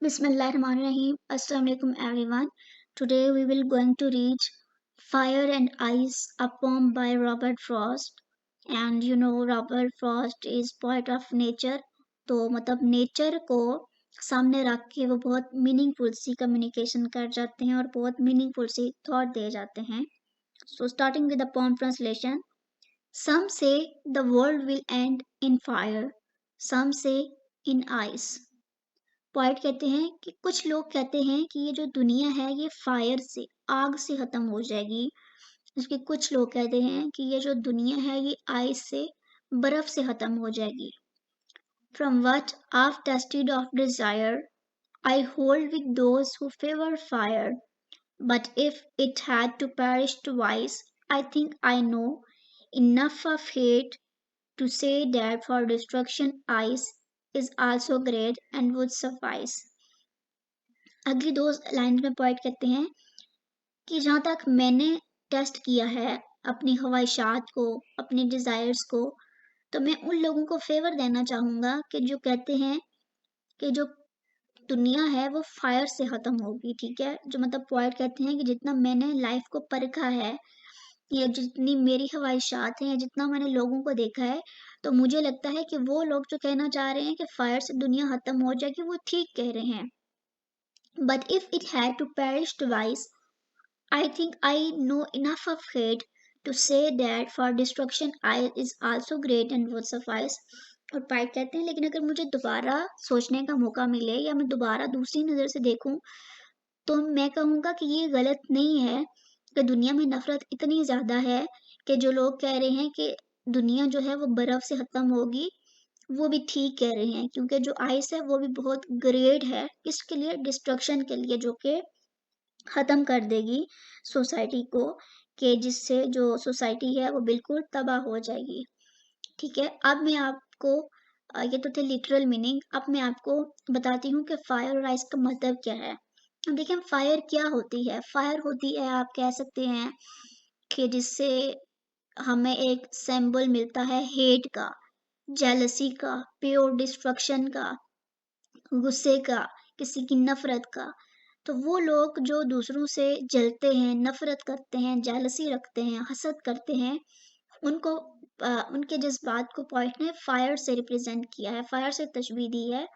Bismillahirrahmanirrahim. Assalamu alaikum everyone. Today we will going to read Fire and Ice, a poem by Robert Frost. And you know Robert Frost is poet of nature. तो मतलब nature को सामने रख के वो बहुत meaningful सी communication कर जाते हैं और बहुत मीनिंगफुल सी थॉट दे जाते हैं. So starting with the poem translation. Some say the world will end in fire. Some say in ice. Point कहते हैं कि कुछ लोग कहते हैं कि ये जो दुनिया है ये फायर से आग से खत्म हो जाएगी, जबकि कुछ लोग कहते हैं कि ये जो दुनिया है ये आइस से बर्फ से खत्म हो जाएगी. From what I've tasted of desire, I hold with those who favor fire. But if it had to perish twice, I think I know enough of hate to say that for destruction ice is also great and would suffice. अगली दो line में point कहते हैं कि जहाँ तक मैंने test किया है अपनी ख्वाहिशात को, अपने डिज़ायर्स को, तो मैं उन लोगों को फेवर देना चाहूँगा कि जो कहते हैं कि जो दुनिया है वो फायर से ख़त्म होगी. ठीक है, जो मतलब पॉइंट कहते हैं कि जितना मैंने लाइफ को परखा है या जितनी मेरी ख्वाहिशात हैं या जितना मैंने लोगों को देखा है, तो मुझे लगता है कि वो लोग जो कहना चाह रहे हैं कि फायर से दुनिया ख़त्म हो जाएगी वो ठीक कह रहे हैं. But if it had to perish twice, I think I know enough of hate to say that for destruction I is also great and would suffice. और पाइट कहते हैं लेकिन अगर मुझे दोबारा सोचने का मौका मिले या मैं दोबारा दूसरी नज़र से देखूं, तो मैं कहूँगा कि ये गलत नहीं है कि दुनिया में नफरत इतनी ज़्यादा है कि जो लोग कह रहे हैं कि दुनिया जो है वो बर्फ़ से ख़त्म होगी, वो भी ठीक कह रहे हैं, क्योंकि जो आइस है वो भी बहुत ग्रेट है किसके लिए, डिस्ट्रक्शन के लिए, जो कि ख़त्म कर देगी सोसाइटी को, कि जिससे जो सोसाइटी है वो बिल्कुल तबाह हो जाएगी. ठीक है, अब मैं आपको ये तो थे लिटरल मीनिंग. अब मैं आपको बताती हूँ कि फायर और आइस का मतलब क्या है. अब देखिए फायर क्या होती है. फायर होती है, आप कह सकते हैं कि जिससे हमें एक सिंबल मिलता है हेट का, जेलसी का, प्योर डिस्ट्रक्शन का, गुस्से का, किसी की नफरत का. तो वो लोग जो दूसरों से जलते हैं, नफरत करते हैं, जेलसी रखते हैं, हसद करते हैं, उनको उनके जज्बात को पॉइंट ने फायर से रिप्रेजेंट किया है, फायर से तशबीह दी है.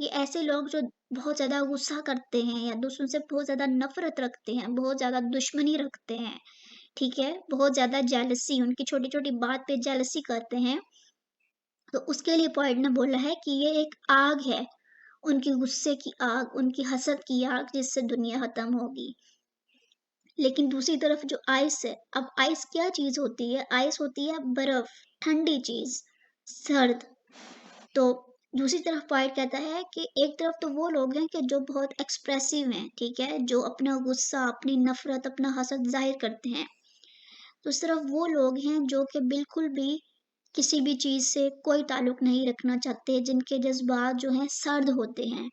ये ऐसे लोग जो बहुत ज़्यादा गुस्सा करते हैं या दूसरों से बहुत ज़्यादा नफरत रखते हैं, बहुत ज़्यादा दुश्मनी रखते हैं, ठीक है, बहुत ज़्यादा जेलसी, उनकी छोटी छोटी बात पे जेलसी करते हैं, तो उसके लिए पॉइंट ने बोला है कि ये एक आग है, उनकी गुस्से की आग, उनकी हसद की आग, जिससे दुनिया खत्म होगी. लेकिन दूसरी तरफ जो आइस है, अब आइस क्या चीज होती है. आइस होती है बर्फ, ठंडी चीज, सर्द. तो दूसरी तरफ पॉइंट कहता है कि एक तरफ तो वो लोग हैं कि जो बहुत एक्सप्रेसिव हैं, ठीक है, जो अपना गुस्सा, अपनी नफरत, अपना हसद जाहिर करते हैं. दूसरी तरफ वो लोग हैं जो कि बिल्कुल भी किसी भी चीज से कोई ताल्लुक नहीं रखना चाहते, जिनके जज्बात जो हैं सर्द होते हैं.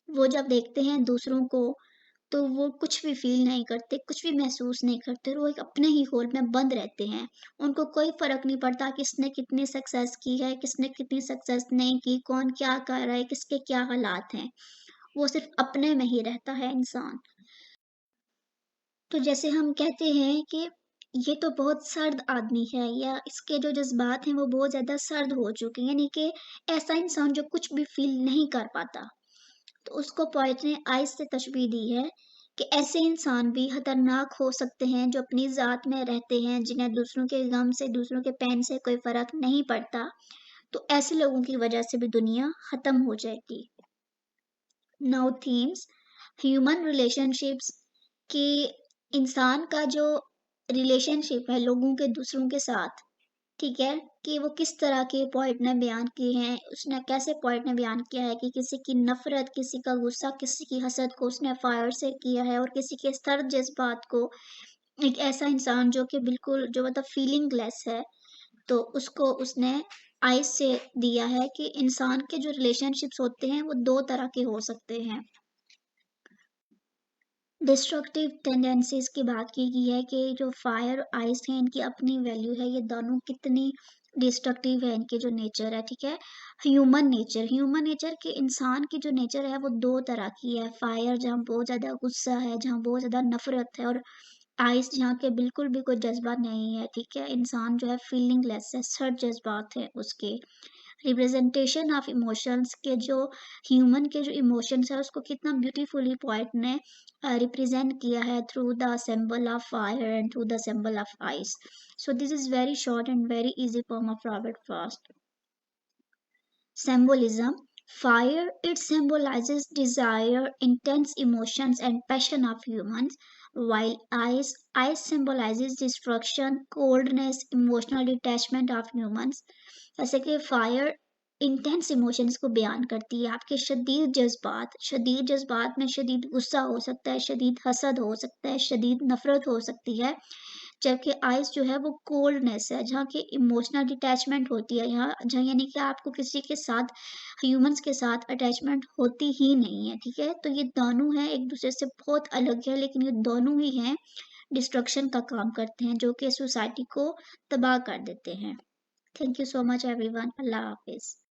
वो जब देखते हैं दूसरों को तो वो कुछ भी फ़ील नहीं करते, कुछ भी महसूस नहीं करते, वो एक अपने ही होल में बंद रहते हैं. उनको कोई फ़र्क नहीं पड़ता किसने कितनी सक्सेस की है, किसने कितनी सक्सेस नहीं की, कौन क्या कर रहा है, किसके क्या हालात हैं. वो सिर्फ़ अपने में ही रहता है इंसान. तो जैसे हम कहते हैं कि ये तो बहुत सर्द आदमी है या इसके जो जज़्बात हैं वो बहुत ज़्यादा सर्द हो चुके हैं, यानी कि ऐसा इंसान जो कुछ भी फ़ील नहीं कर पाता. तो उसको पोएट ने आइस से तशबीह दी है कि ऐसे इंसान भी खतरनाक हो सकते हैं जो अपनी ज़ात में रहते हैं, जिन्हें दूसरों के गम से, दूसरों के पैन से कोई फ़र्क नहीं पड़ता. तो ऐसे लोगों की वजह से भी दुनिया ख़त्म हो जाएगी. नाउ थीम्स ह्यूमन रिलेशनशिप्स, कि इंसान का जो रिलेशनशिप है लोगों के दूसरों के साथ, ठीक है, कि वो किस तरह के पॉइंट ने बयान किए हैं, उसने कैसे पॉइंट ने बयान किया है कि किसी की नफरत, किसी का गुस्सा, किसी की हसद को उसने फायर से किया है, और किसी के सर्द जज्बात को एक ऐसा इंसान जो कि बिल्कुल जो मतलब फीलिंगलेस है, तो उसको उसने आइस से दिया है कि इंसान के जो रिलेशनशिप्स होते हैं वो दो तरह के हो सकते हैं. डिस्ट्रक्टिव टेंडेंसीज की बात की गई है कि जो फायर आइस है इनकी अपनी वैल्यू है, ये दोनों कितनी डिस्ट्रक्टिव है, इनके जो नेचर है, ठीक है। ह्यूमन नेचर के इंसान की जो नेचर है वो दो तरह की है। फायर जहाँ बहुत ज्यादा गुस्सा है, जहाँ बहुत ज्यादा नफरत है, और आइस जहाँ के बिल्कुल भी कोई जज्बा नहीं है, ठीक है। इंसान जो है फीलिंग लेस है, सर्द जज्बात है उसके। रिप्रेजेंटेशन ऑफ इमोशंस के जो ह्यूमन के जो इमोशंस है उसको कितना ब्यूटीफुली पोएट ने रिप्रेजेंट किया है through the symbol of fire and through the symbol of ice. So this is very short and very easy poem of Robert Frost. Symbolism. Fire, it symbolizes desire, intense emotions, and passion of humans, while ice symbolizes destruction, coldness, emotional detachment of humans. जैसे कि fire intense emotions को बयान करती है, आपके शदीद जज्बात में शदीद गुस्सा हो सकता है, शदीद हसद हो सकता है, शदीद नफरत हो सकती है। जबकि आइस जो है वो कोल्डनेस है, जहाँ की इमोशनल डिटैचमेंट होती है, यहाँ जहाँ यानी कि आपको किसी के साथ, ह्यूमंस के साथ अटैचमेंट होती ही नहीं है, ठीक है। तो ये दोनों हैं, एक दूसरे से बहुत अलग है, लेकिन ये दोनों ही हैं डिस्ट्रक्शन का काम करते हैं, जो कि सोसाइटी को तबाह कर देते हैं। Thank you so much everyone. Allah Hafiz.